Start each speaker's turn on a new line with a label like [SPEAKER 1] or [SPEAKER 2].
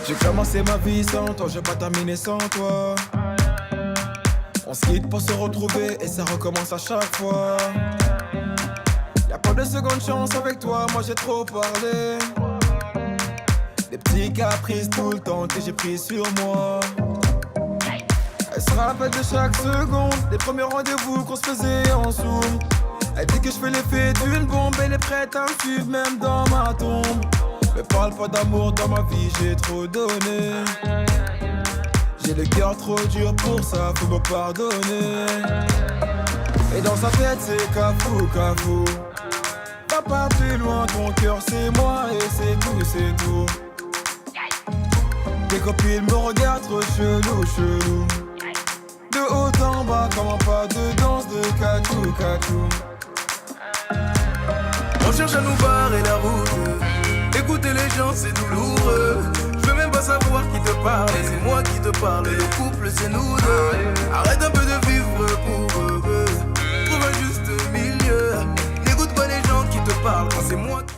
[SPEAKER 1] J'ai commencé ma vie sans toi, j'ai pas terminé sans toi. On se quitte pour se retrouver et ça recommence à chaque fois. Y'a pas de seconde chance avec toi, moi j'ai trop parlé. Des petits caprices tout le temps que j'ai pris sur moi. Elle se rappelle de chaque seconde, des premiers rendez-vous qu'on se faisait en zoom. Elle dit que je fais l'effet d'une bombe, elle est prête à me suivre même dans ma tombe. Me parle pas d'amour dans ma vie, j'ai trop donné. J'ai le cœur trop dur pour ça, faut me pardonner. Et dans sa tête c'est cafou, cafou. Va pas plus loin, ton cœur c'est moi et c'est tout, c'est tout. Tes copines me regardent trop chelou, chelou. De haut en bas, comment pas de danse de catou, catou.
[SPEAKER 2] On cherche à nous barrer la route. Écouter les gens c'est douloureux. Je veux même pas savoir qui te parle. C'est moi qui te parle, le couple c'est nous deux. Arrête un peu de vivre pour eux. Trouve un juste milieu. N'écoute pas les gens qui te parlent quand c'est moi qui